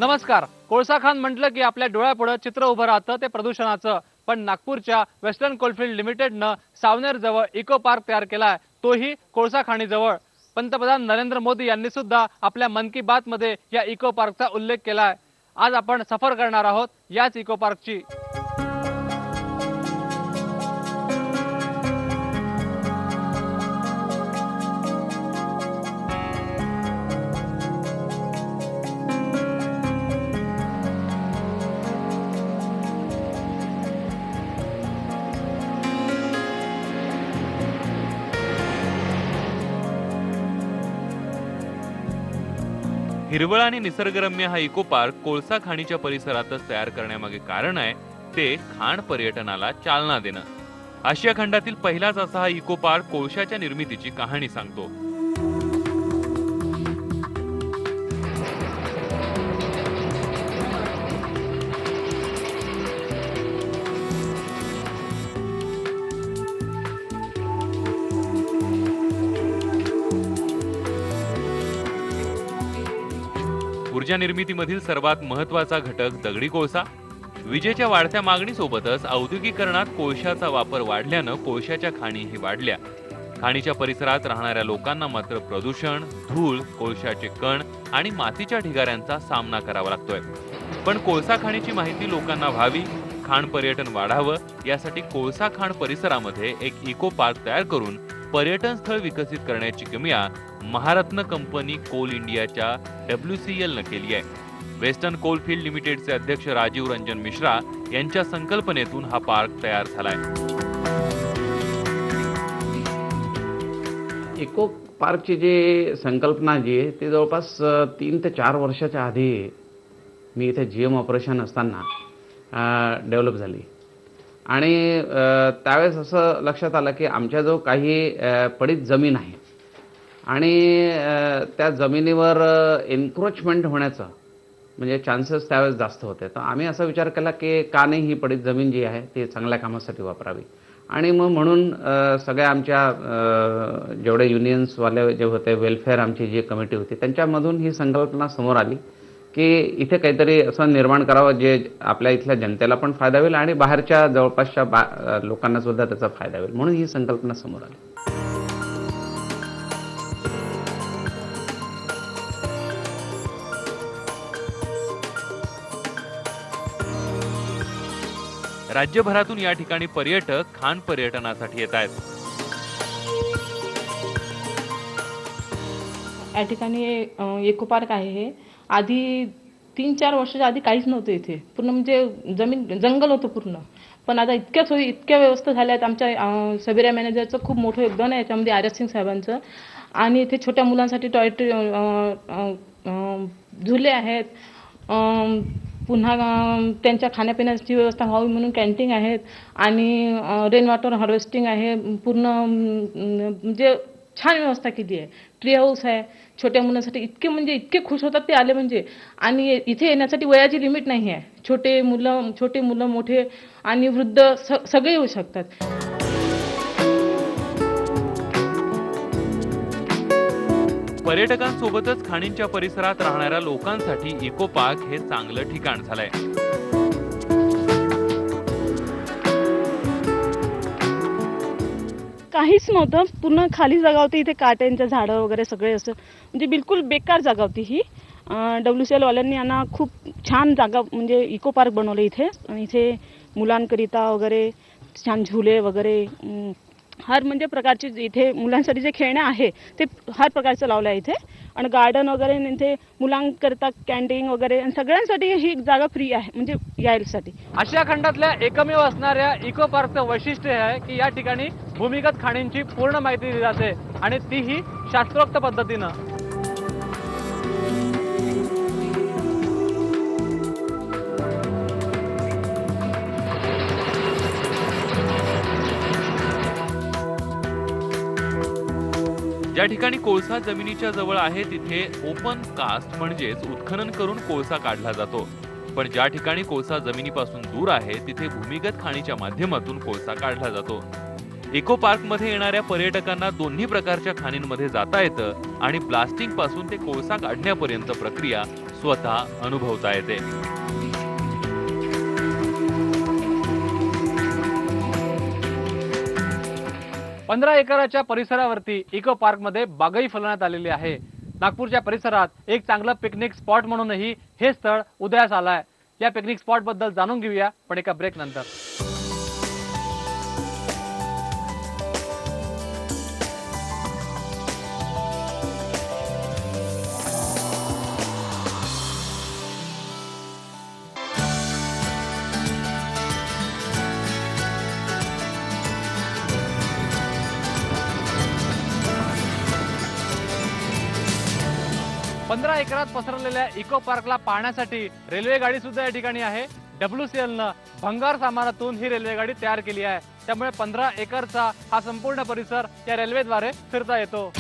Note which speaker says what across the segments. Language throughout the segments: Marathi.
Speaker 1: नमस्कार. कोळसा खान म्हटलं की आपल्या डोळ्यापुढे चित्र उभं राहतं ते प्रदूषणाचं. पण नागपूरच्या वेस्टर्न कोलफिल्ड लिमिटेडनं सावनेर जवळ इको पार्क तयार केलाय, तोही कोळसा खाणीजवळ. पंतप्रधान नरेंद्र मोदी यांनी सुद्धा आपल्या मन की बात मध्ये या इको पार्कचा उल्लेख केलाय. आज आपण सफर करणार आहोत याच इको पार्कची.
Speaker 2: हिरवळ आणि निसर्गरम्य हा इको पार्क कोळसा खाणीच्या परिसरातच तयार करण्यामागे कारण आहे ते खाण पर्यटनाला चालना देणं. आशिया खंडातील पहिलाच असा हा इको पार्क कोळशाच्या निर्मितीची कहाणी सांगतो. ऊर्जा निर्मितीमधील सर्वात महत्वाचा घटक दगडी कोळसा. विजेच्या वाढत्या मागणीसोबतच औद्योगिकरणात कोळशाचा वापर वाढल्यानं कोळशाच्या खाणीही वाढल्या. खाणीच्या परिसरात राहणाऱ्या लोकांना मात्र प्रदूषण, धूळ, कोळशाचे कण आणि मातीच्या ढिगाऱ्यांचा सामना करावा लागतोय. पण कोळसा खाणीची माहिती लोकांना व्हावी, खाण पर्यटन वाढावं यासाठी कोळसा खाण परिसरामध्ये एक इको पार्क तयार करून पर्यटन स्थळ विकसित करण्याची किमया महारत्न कंपनी कोल इंडियाच्या WCL न केली आहे. वेस्टर्न कोलफिल्ड लिमिटेडचे अध्यक्ष राजीव रंजन मिश्रा यांच्या संकल्पनेतून हा पार्क तयार झालाय.
Speaker 3: इको पार्कची जी संकल्पना जी आहे ती जवळपास 3 ते 4 वर्षाच्या आधी मी इथे GM ऑपरेशन असताना डेव्हलप झाली. आणि त्यावेळेस असं लक्षात आलं की आमच्याजवळ काही पडीत जमीन आहे आणि त्या जमिनीवर एन्क्रोचमेंट होण्याचं म्हणजे चान्सेस त्यावेळेस जास्त होते. तर आम्ही असा विचार केला की का नाही ही पडीत जमीन जी आहे ती चांगल्या कामासाठी वापरावी. आणि मग म्हणून सगळ्या आमच्या जेवढे युनियन्सवाले जे होते, वेलफेअर आमची जी कमिटी होती त्यांच्यामधून ही संकल्पना समोर आली की इथे काहीतरी असं निर्माण करावं जे आपल्या इथल्या जनतेला पण फायदा होईल आणि बाहेरच्या जवळपासच्या लोकांना सुद्धा त्याचा फायदा होईल, म्हणून ही संकल्पना समोर आली.
Speaker 2: राज्यभरातून या ठिकाणी पर्यटक खाण पर्यटनासाठी येत आहेत.
Speaker 4: या ठिकाणी इको पार्क आहे. हे आधी 3-4 वर्षाच्या आधी काहीच नव्हतं इथे. पूर्ण म्हणजे जमीन जंगल होतं पूर्ण. पण आता इतक्या सोयी, इतक्या व्यवस्था झाल्या आहेत. आमच्या सबेरा मॅनेजरचं खूप मोठं योगदान आहे याच्यामध्ये, RS सिंग साहेबांचं. आणि इथे छोट्या मुलांसाठी टॉयलेट झुले आहेत. पुन्हा त्यांच्या खाण्यापिण्याची व्यवस्था व्हावी म्हणून कॅन्टीन आहेत आणि रेन वॉटर हार्वेस्टिंग आहे. पूर्ण म्हणजे छान व्यवस्था केली आहे. ट्री हाऊस आहे छोट्या मुलांसाठी. इतके म्हणजे इतके खुश होतात ते आले म्हणजे. आणि इथे येण्यासाठी वयाची लिमिट नाही आहे. छोटे मुलं मोठे आणि वृद्ध सगळे येऊ शकतात.
Speaker 2: पर्यटकांसोबतच खाणींच्या परिसरात राहणाऱ्या लोकांसाठी इको पार्क हे चांगलं ठिकाण झालंय.
Speaker 4: काहीच नव्हतं. पूर्ण खाली जागा होती. इथे काट्यांच्या झाडं वगैरे सगळे असं म्हणजे बिलकुल बेकार जागा होती ही. WCL वाल्यांनी यांना खूप छान जागा म्हणजे इको पार्क बनवलं इथे. आणि इथे मुलांकरिता वगैरे छान झुले वगैरे हर म्हणजे प्रकारचे इथे मुलांसाठी जे खेळणे आहे ते हर प्रकारचं लावलं आहे इथे. आणि गार्डन वगैरे इथे मुलांकरिता कॅन्टीन वगैरे सगळ्यांसाठी ही जागा फ्री आहे म्हणजे यायसाठी.
Speaker 1: आशिया खंडातल्या एकमेव असणाऱ्या इको पार्कचं वैशिष्ट्य आहे की या ठिकाणी भूमिगत खाणींची पूर्ण माहिती दिली जाते आणि तीही शास्त्रोक्त पद्धतीनं.
Speaker 2: ज्या ठिकाणी कोळसा जमिनीच्या जवळ आहे तिथे ओपन कास्ट म्हणजेच उत्खनन करून कोळसा काढला जातो. पण ज्या ठिकाणी कोळसा जमिनीपासून दूर आहे तिथे भूमिगत खाणीच्या माध्यमातून कोळसा काढला जातो. इको पार्क मध्ये येणाऱ्या पर्यटकांना दोन्ही प्रकारच्या खाणींमध्ये जाता येतं आणि ब्लास्टिंग पासून ते कोळसा काढण्यापर्यंत प्रक्रिया स्वतः अनुभवता येते.
Speaker 1: 15 एकराच्या परिसरावरती इको पार्क मध्ये बागही फुलवण्यात आलेली आहे. नागपूरच्या परिसरात एक चांगलं पिकनिक स्पॉट म्हणूनही हे स्थळ उदयास आलंय. या पिकनिक स्पॉट बद्दल जाणून घेऊया, पण एका ब्रेक नंतर. पंधरा एकरात पसरलेल्या इको पार्कला पाहण्यासाठी रेल्वे गाडी सुद्धा या ठिकाणी आहे. WCLनं भंगार सामानातून ही रेल्वे गाडी तयार केली आहे. त्यामुळे 15 एकरचा हा संपूर्ण परिसर या रेल्वेद्वारे फिरता येतो.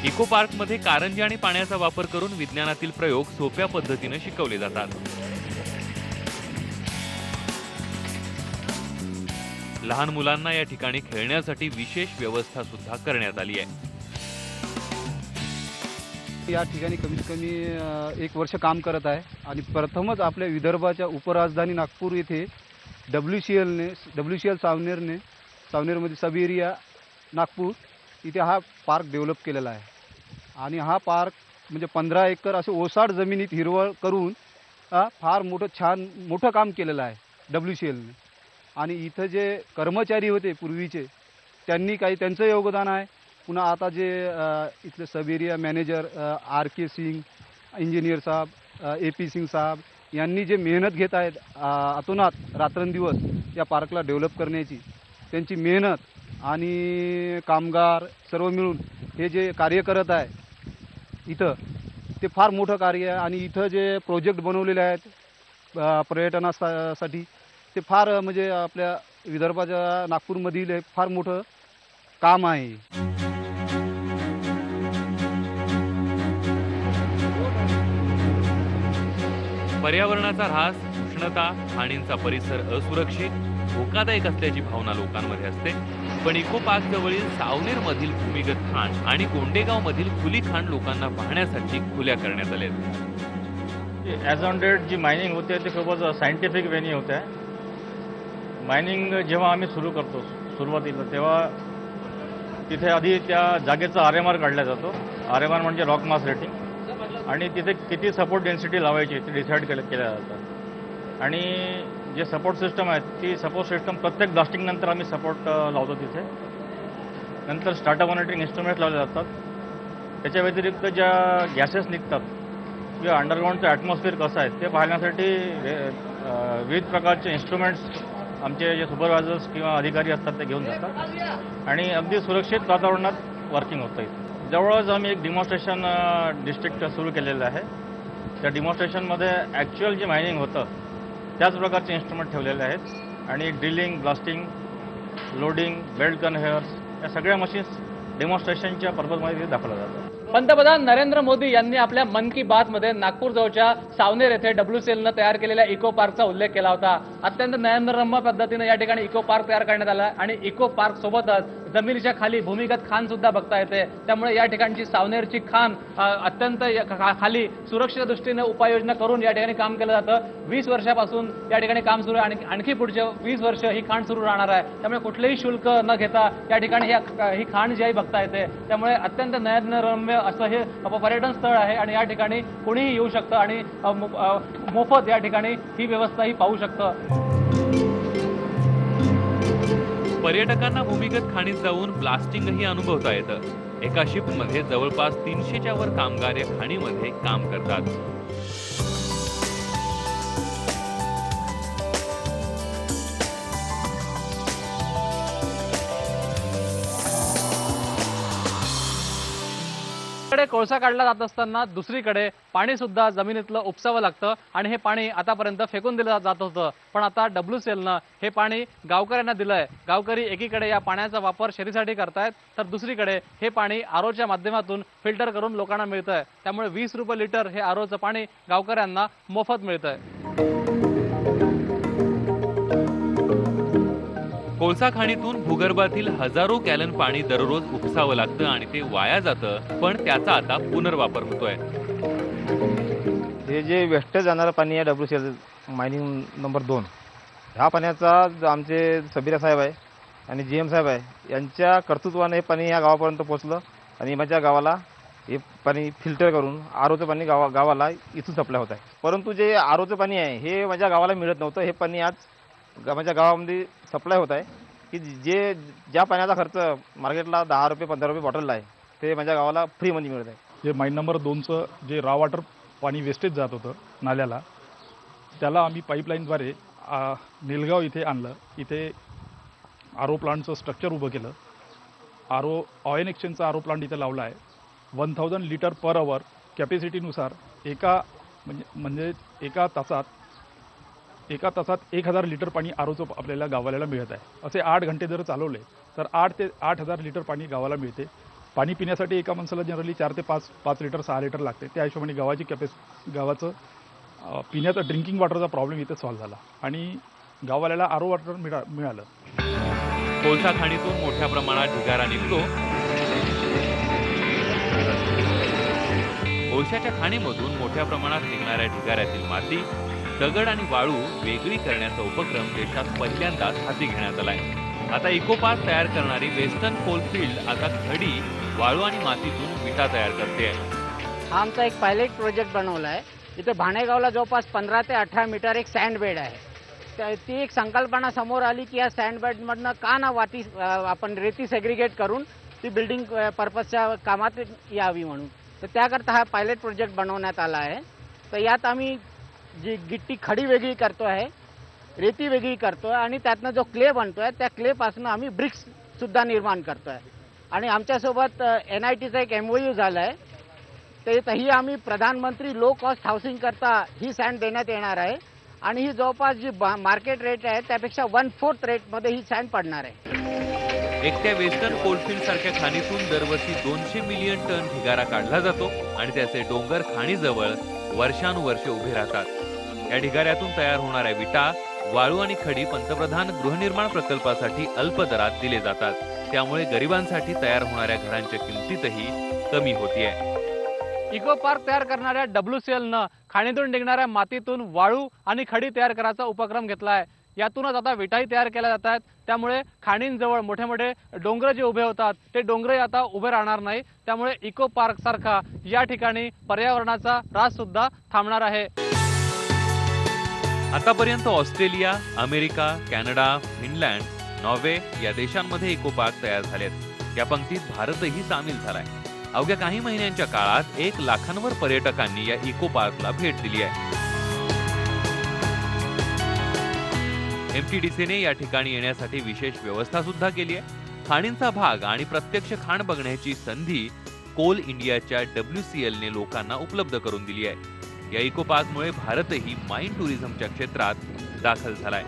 Speaker 2: इको पार्कमध्ये कारंजी आणि पाण्याचा वापर करून विज्ञानातील प्रयोग सोप्या पद्धतीने शिकवले जातात. लहान मुलांना या ठिकाणी खेळण्यासाठी विशेष व्यवस्था सुद्धा करण्यात आली आहे.
Speaker 5: या ठिकाणी कमीत कमी 1 वर्ष काम करत आहे आणि प्रथमच आपल्या विदर्भाच्या उपराजधानी नागपूर येथे WCL सावनेरमध्ये सब एरिया नागपूर इथे हा पार्क डेव्हलप केलेला आहे. आणि हा पार्क म्हणजे 15 एकर असे ओसाड जमिनीत हिरवळ करून फार मोठं काम केलेलं आहे WCLने. आणि इथं जे कर्मचारी होते पूर्वीचे त्यांनी काही त्यांचं योगदान आहे. पुन्हा आता जे इथले sub area manager RK Singh, engineer साहेब, AP सिंग साहेब यांनी जे मेहनत घेत आहेत अतोनात रात्रंदिवस या पार्कला डेव्हलप करण्याची, त्यांची मेहनत आणि कामगार सर्व मिळून हे जे कार्य करत आहे इथं, ते फार मोठं कार्य आहे. आणि इथं जे प्रोजेक्ट बनवलेले आहेत पर्यटनासाठी ते फार म्हणजे आपल्या विदर्भाच्या नागपूरमधील एक फार मोठं काम आहे.
Speaker 2: पर्यावरणाचा ऱ्हास, उष्णता, खाणींचा परिसर असुरक्षित, धोकादायक असल्याची भावना लोकांमध्ये असते. पण इको पार्क जवळील सावनेर मधील भूमिगत खाण आणि गोंडेगाव मधील खुली खाण लोकांना पाहण्यासाठी खुल्या करण्यात आले.
Speaker 6: ॲज ऑन डेट जी मायनिंग होते ते खूपच सायंटिफिक वेनी होत आहे. मायनिंग जेव्हा आम्ही सुरू करतो सुरुवातीला, तेव्हा तिथे आधी त्या जागेचा RMR काढला जातो. RMR म्हणजे रॉक मास रेटिंग. आणि तिथे किती सपोर्ट डेन्सिटी लावायची ते डिसाईड केल्या जातात. आणि जे सपोर्ट सिस्टम आहे ती सपोर्ट सिस्टम प्रत्येक ब्लास्टिंगनंतर आम्ही सपोर्ट लावतो तिथे. नंतर स्टार्टअप मॉनिटरिंग इन्स्ट्रुमेंट लावले जातात. त्याच्या व्यतिरिक्त ज्या गॅसेस निघतात किंवा अंडरग्राऊंडचं ॲटमॉस्फिअर कसं आहे ते पाहण्यासाठी विविध प्रकारचे इन्स्ट्रुमेंट्स आमचे जे सुपरवायझर्स किंवा अधिकारी असतात ते घेऊन जातात. आणि अगदी सुरक्षित वातावरणात वर्किंग होतं. इथे जवळच आम्ही एक डिमॉन्स्ट्रेशन डिस्ट्रिक्ट सुरू केलेलं आहे. त्या डिमॉन्स्ट्रेशनमध्ये ॲक्च्युअल जे मायनिंग होतं त्याच प्रकारचे इन्स्ट्रुमेंट ठेवलेले आहेत. आणि ड्रिलिंग, ब्लास्टिंग, लोडिंग, बेल्ट कन्व्हेयर्स या सगळ्या मशीन्स डेमॉन्स्ट्रेशनच्या पर्पजमध्ये दाखवल्या जातात.
Speaker 1: पंतप्रधान नरेंद्र मोदी यांनी आपल्या मन की बात मध्ये नागपूर जवळच्या सावनेर येथे WCLनं तयार केलेल्या इको पार्कचा उल्लेख केला होता. अत्यंत नयनरम्य पद्धतीने या ठिकाणी इको पार्क तयार करण्यात आला आणि इको पार्क सोबतच जमिनीच्या खाली भूमिगत खाण सुद्धा बघता येते. त्यामुळे या ठिकाणची सावनेरची खाण अत्यंत खाली सुरक्षेच्या दृष्टीने उपाययोजना करून या ठिकाणी काम केलं जातं. 20 वर्षापासून या ठिकाणी काम सुरू आहे आणि आणखी पुढचे 20 वर्ष ही खाण सुरू राहणार आहे. त्यामुळे कुठलेही शुल्क न घेता या ठिकाणी ही खाण जी आहे बघता येते. त्यामुळे अत्यंत नयनरम्य असं हे पर्यटन स्थळ आहे आणि या ठिकाणी कोणीही येऊ शकतं आणि मोफत या ठिकाणी ही व्यवस्थाही पाहू शकतं.
Speaker 2: पर्यटकांना भूमिगत खाणीत जाऊन ब्लास्टिंगही अनुभवता येतं. एका शिफ्टमध्ये जवळपास 300च्या वर कामगार या खाणीमध्ये काम करतात.
Speaker 1: कडे कोळसा काढला जात असताना दुसरीकडे पाणी सुद्धा जमिनीतलं उपसावं लागतं आणि हे पाणी आतापर्यंत फेकून दिलं जात होतं. पण आता WCLनं हे पाणी गावकऱ्यांना दिलंय. गावकरी एकीकडे या पाण्याचा वापर शेतीसाठी करतायत तर दुसरीकडे हे पाणी ROच्या माध्यमातून फिल्टर करून लोकांना मिळतंय. त्यामुळे 20 रुपये लिटर हे ROचं पाणी गावकऱ्यांना मोफत मिळतंय.
Speaker 2: कोळसा खाणीतून भूगर्भातील हजारो गॅलन पाणी दररोज उपसावं लागतं आणि ते वाया जातं, पण त्याचा आता पुनर्वापर होतोय.
Speaker 7: हे जे वेस्ट जाणारं पाणी आहे WCL मायनिंग नंबर 2, ह्या पाण्याचा आमचे सबीरा साहेब आहे आणि GM साहेब आहे यांच्या कर्तृत्वाने हे पाणी या गावापर्यंत पोहोचलं आणि माझ्या गावाला हे पाणी फिल्टर करून ROचं पाणी गावाला इथून सप्लाय होत आहे. परंतु जे ROचं पाणी आहे हे माझ्या गावाला मिळत नव्हतं. हे पाणी आज माझ्या गावामध्ये सप्लाय होत आहे की ज्या पाण्याचा खर्च मार्केटला 10 रुपये 15 रुपये बॉटलला आहे ते माझ्या गावाला फ्रीमध्ये मिळत आहे.
Speaker 8: जे माइन नंबर 2चं जे रॉ वॉटर पाणी वेस्टेज जात होतं नाल्याला, त्याला आम्ही पाईपलाईनद्वारे निलगाव इथे आणलं. इथे RO प्लांटचं स्ट्रक्चर उभं केलं. ऑयन एक्सचेंजचा RO प्लांट इथे लावला आहे. 1000 लिटर पर आवर कॅपॅसिटीनुसार म्हणजे एका तासात 1000 लिटर पाणी ROचं आपल्याला गावाला मिळत आहे. असे 8 घंटे जर चालवले तर 8 ते 8000 लिटर पाणी गावाला मिळते. पाणी पिण्यासाठी एका माणसाला जनरली 4 ते 5 लिटर 6 लिटर लागते. त्या हिशोबाने गावाचं पिण्याचा ड्रिंकिंग वॉटरचा प्रॉब्लेम इथे सॉल्व्ह झाला आणि गावाला RO वॉटर मिळालं.
Speaker 2: कोळसा खाणीतून मोठ्या प्रमाणात ढिगारा निघतो. कोळशाच्या खाणीमधून मोठ्या प्रमाणात निघणाऱ्या ढिगाऱ्यातील माती, दगड आणि वाळू वेगळी करण्याचा उपक्रम देशात पहिल्यांदाच हाती घेण्यात आलाय. आता इको पार्क तयार करणारी वेस्टर्न कोलफिल्ड आता खडी, वाळू आणि मातीतून विटा तयार करते.
Speaker 9: हा आमचा एक पायलट प्रोजेक्ट बनवला आहे. इथे भाणेगावला जवळपास 15 ते 18 मीटर एक सँड बेड आहे. ती एक संकल्पना समोर आली की या सँड बेडमधनं का ना आपण रेती सेग्रिगेट करून ती बिल्डिंग पर्पजच्या कामात यावी म्हणून. तर त्याकरता हा पायलट प्रोजेक्ट बनवण्यात आला आहे. तर यात आम्ही जी गिट्टी खडी वेगळी करतो आहे, रेती वेगळी करतो आहे आणि त्यातनं जो क्ले बनतो आहे त्या क्लेपासून आम्ही ब्रिक्ससुद्धा निर्माण करतो आहे. आणि आमच्यासोबत NITचा एक MOU झाला आहे. तेही आम्ही प्रधानमंत्री लो कॉस्ट हाऊसिंग करता ही सँड देण्यात येणार आहे आणि ही जवळपास जी मार्केट रेट आहे त्यापेक्षा 1/4 रेटमध्ये ही सँड पडणार आहे.
Speaker 2: एकट्या वेस्टर्न कोलफिल्ड सारख्या खाणीतून दरवर्षी 200 मिलियन टन ढिगारा काढला जातो आणि त्याचे डोंगर खाणीजवळ वर्षानुवर्षे उभे राहतात. या ढिगाऱ्यातून तयार होणाऱ्या विटा, वाळू आणि खडी पंतप्रधान गृहनिर्माण प्रकल्पासाठी अल्प दरात दिले जातात. त्यामुळे गरिबांसाठी तयार होणाऱ्या घरांच्या किमतीतही कमी होतीये.
Speaker 1: इको पार्क तयार करणाऱ्या WCLनं खाणीतून निघणाऱ्या मातीतून वाळू आणि खडी तयार करायचा उपक्रम घेतला आहे. यातूनच आता विटाही तयार केल्या जात आहेत. त्यामुळे खाणींजवळ मोठे मोठे डोंगर जे उभे होतात ते डोंगरही आता उभे राहणार नाही. त्यामुळे इको पार्क सारखा या ठिकाणी पर्यावरणाचा ऱ्हास सुद्धा थांबणार आहे.
Speaker 2: आतापर्यंत Australia, America, Canada, Finland, Norway या देशांमध्ये इको पार्क तयार झालेत. या पंक्तीत भारतही सामील झालाय. अवघ्या काही महिन्यांच्या काळात 1 लाखांवर पर्यटकांनी या इको पार्कला भेट दिली आहे. MTDCने या ठिकाणी येण्यासाठी विशेष व्यवस्था सुद्धा केली आहे. खाणींचा भाग आणि प्रत्यक्ष खाण बघण्याची संधी कोल इंडियाच्या WCLने लोकांना उपलब्ध करून दिली आहे. या इको पार्कमुळे भारतही माइन टुरिझमच्या क्षेत्रात दाखल झालाय.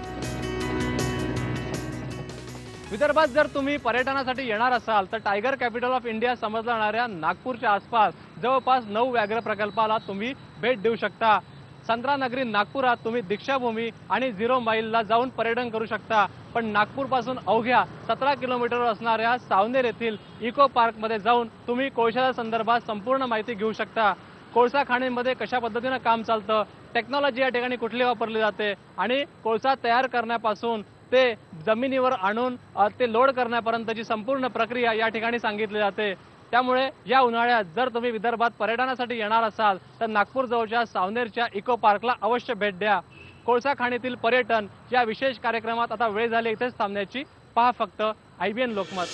Speaker 1: विदर्भात जर तुम्ही पर्यटनासाठी येणार असाल तर टायगर कॅपिटल ऑफ इंडिया समजल्या जाणाऱ्या नागपूरच्या आसपास जवळपास 9 व्याघ्र प्रकल्पाला तुम्ही भेट देऊ शकता. संत्रानगरी नागपुरात तुम्ही दीक्षाभूमी आणि 0 माईलला जाऊन पर्यटन करू शकता. पण नागपूरपासून अवघ्या 17 किलोमीटरवर असणाऱ्या सावनेर येथील इको पार्कमध्ये जाऊन तुम्ही कोळशाच्या संदर्भात संपूर्ण माहिती घेऊ शकता. कोळसा खाणींमध्ये कशा पद्धतीनं काम चालतं, टेक्नॉलॉजी या ठिकाणी कुठली वापरली जाते आणि कोळसा तयार करण्यापासून ते जमिनीवर आणून ते लोड करण्यापर्यंतची संपूर्ण प्रक्रिया या ठिकाणी सांगितली जाते. त्यामुळे या उन्हाळ्यात जर तुम्ही विदर्भात पर्यटनासाठी येणार असाल तर नागपूर जवळच्या सावनेरच्या इको पार्कला अवश्य भेट द्या. कोळसा खाणीतील पर्यटन या विशेष कार्यक्रमात आता वेळ झाली इथेच थांबण्याची. पहा फक्त IBN लोकमत.